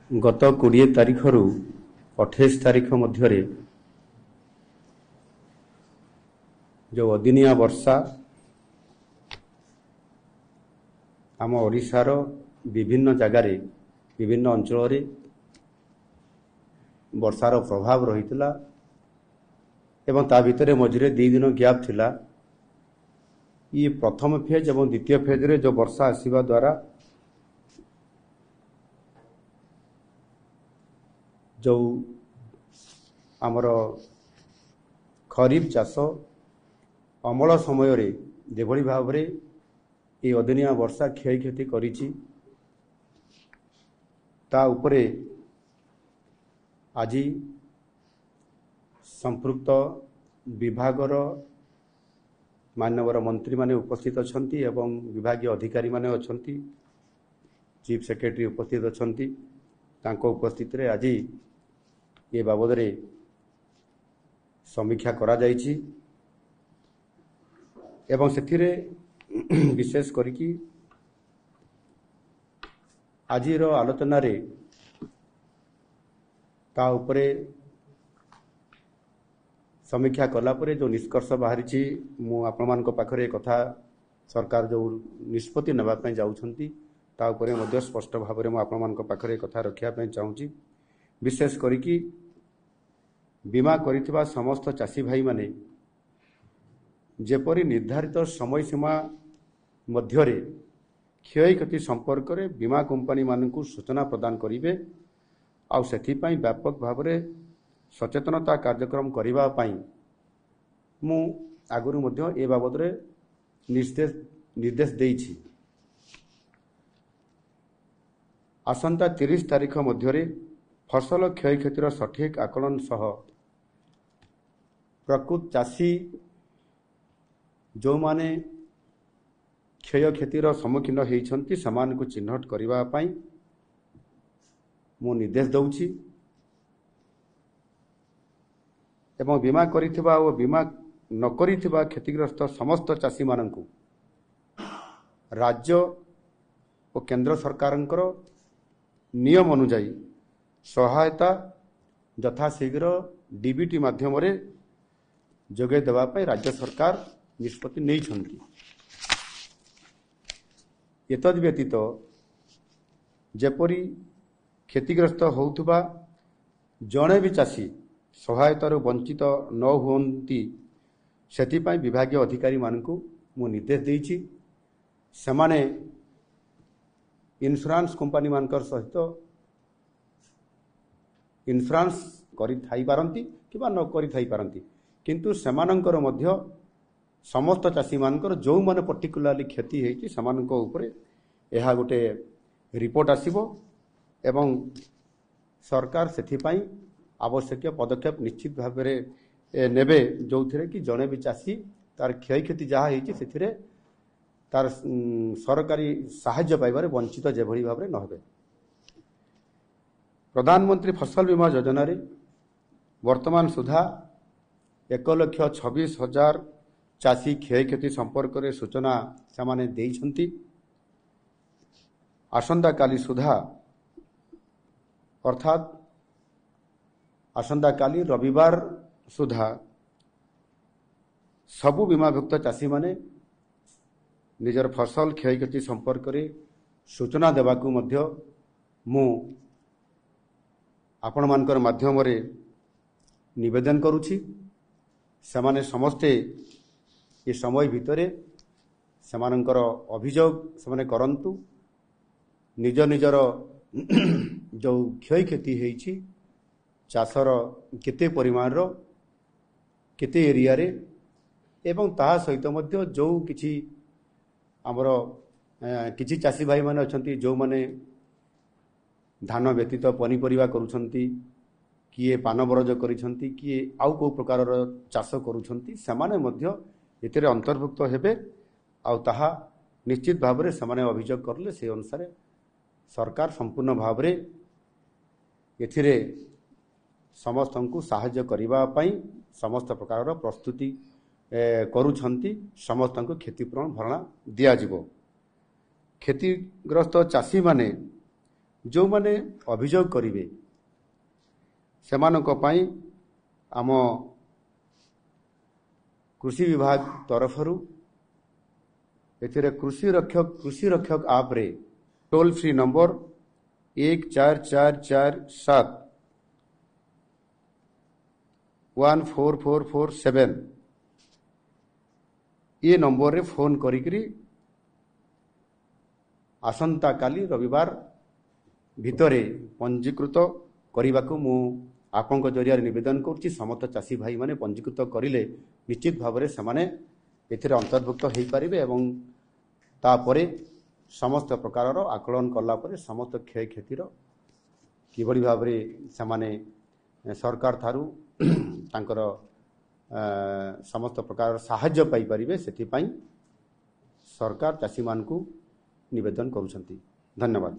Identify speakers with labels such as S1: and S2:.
S1: गत 20 तारिख रु 28 तारिख मध्य जो अदिनिया वर्षा आम ओडिशार विभिन्न जगार विभिन्न अंचल वर्षार प्रभाव रही एवं ता भितर मझे 2 दिन गैप थिला। ये प्रथम फेज और द्वितीय फेज रे जो वर्षा आसीबा द्वारा जो आमर खरीफ चाष अमल समय रे जेभली भाव रे ये अदिनिया वर्षा क्षय क्षति करिछि ता उपरे आज संपृक्त विभागर मानवर मंत्री माने उपस्थित अछंती एवं विभागीय अधिकारी माने अछंती, चीफ सेक्रेटरी उपस्थित अछंती। तांको उपस्थित रे आज ये बाबद रे समीक्षा करा जायछि एवं सेथिरे विशेष करिकी आजिर आलोचना रे ता उपरे समीक्षा कला परे जो निष्कर्ष बाहरी मु आपण मान पाखरे कथा सरकार जो निष्पत्ति नबा पय जाउछंती ता उपरे मध्य स्पष्ट भाव में आपण मान पाखरे कथा रखिया पय चाहूची। विशेष करिकी बीमा करितबा समस्त चासी भाई माने जेपरि निर्धारित समय सीमा मध्य रे क्षय क्षति संपर्क रे बीमा कंपनी मानकु सूचना प्रदान करिवे आउ सेथि पय व्यापक भाव में सचेतनता कार्यक्रम करिबा पई मु आगुरु मध्य ए बाबद रे निर्देश देइछि। आसंता 30 तारिख मध्य रे फसल क्षय क्षतिर सठिक आकलन सह प्रकृत चासी जो माने क्षय क्षतिर सम्मुखीन होइछंती समान को चिन्हट करिबा पई मु निर्देश दउछि एवं बीमा करिथिबा और बीमा न करिथिबा क्षतिग्रस्त समस्त चासी माननकु राज्य और केंद्र सरकारंकर नियम अनुसार सहायता यथाशीघ्र डीबीटी माध्यम रे जोगे देवा पई राज्य सरकार निष्पत्ति नहीं छंती। एतद व्यतीत जेपरी क्षतिग्रस्त होउथबा जणे भी चासी सहायतार वंचित न होती से विभागीय अधिकारी मानकु मु निर्देश देइछि सेमाने इन्शुरांस कंपनी मानकर सहित इन्शुरांस करि थाई पारंती किबा न करि थाई पारंती किंतु सेमानंकर मध्य समस्त चासी मानकर जो माने पर्टिकुलरली क्षति हेछि समानक ऊपर एहा गोटे रिपोर्ट आसीबो एवं सरकार सेथि पई आवश्यक पदक्षेप निश्चित भाव में नेबे जो थे कि जड़े भी चाषी तार क्षय क्षति जहाँ होती तार सरकारी साहाय्य पाइबार वंचित जेभली भाव में न होबे। प्रधानमंत्री फसल बीमा योजना रे वर्तमान सुधा 1,26,000 चाषी क्षय क्षति संपर्क में सूचना से देइछंती। आसंता काली सुधा अर्थात आसंता काली रविवार सुधा सबु बीमाभुक्त चाषी माने निजर फसल क्षय क्षति संपर्क में सूचना देवाकू मध्य मु आपण मानकर माध्यम रे निवेदन करुछि। सेमाने समस्ते ये समय भितरे सेमानंकर अभियोग सेमाने करंतु निज निजर जो क्षय क्षति हेछि चाषर केते परिमाण रो केते एरिया रे एवं ता सहित मध्य जो किछि हमर किछि चासी भाई माने अछंती जो माने धान व्यतीत पनीपरिया करूछंती किए पान बरज करिछंती किए आउ को प्रकार चाष करूछंती सेमाने मध्य एतरे अंतर्भुक्त हेबे आउ ताहा निश्चित भाव रे सेमाने अभियोग करले से अनुसार सरकार संपूर्ण भाव रे एथिरे समस्त को साहाय्य करिबा पई समस्त प्रकार प्रस्तुति करूछंती समस्त को क्षतिपूरण भरणा दिया जिवो। क्षतिग्रस्त चाषी माने ଯେଉଁମାନେ ଅଭିଯୋଗ କରିବେ ସେମାନଙ୍କ ପାଇଁ ଆମ କୃଷି ବିଭାଗ ତରଫରୁ ଏଥିରେ କୃଷି ରକ୍ଷକ ଆପ୍ରେ ଟୋଲ୍ ଫ୍ରି ନମ୍ବର 1444714447 ଏ ନମ୍ବରରେ ଫୋନ୍ କରିକିରି ଆସନ୍ତାକାଲି ରବିବାର ଭିତରେ ପଞ୍ଜୀକୃତ କରିବାକୁ ମୁଁ ଆପଣଙ୍କ ଜରିଆରେ ନିବେଦନ କରୁଛି। ସମସ୍ତ ଚାଷୀ ଭାଇମାନେ ପଞ୍ଜୀକୃତ କରିଲେ ନିଶ୍ଚିତ ଭାବରେ ସେମାନେ ଏଥିରେ ଅନ୍ତର୍ଭୁକ୍ତ ହୋଇପାରିବେ ଏବଂ ତାପରେ ସମସ୍ତ ପ୍ରକାରର ଆକଳନ କଲା ପରେ ସମସ୍ତ କ୍ଷୟକ୍ଷତିର କିଭଳି ଭାବରେ ସେମାନେ ସରକାର ଠାରୁ ତାଙ୍କର ସମସ୍ତ ପ୍ରକାରର ସାହାଯ୍ୟ ପାଇପାରିବେ ସେଥିପାଇଁ ସରକାର ଚାଷୀମାନଙ୍କୁ ନିବେଦନ କରୁଛନ୍ତି। ଧନ୍ୟବାଦ।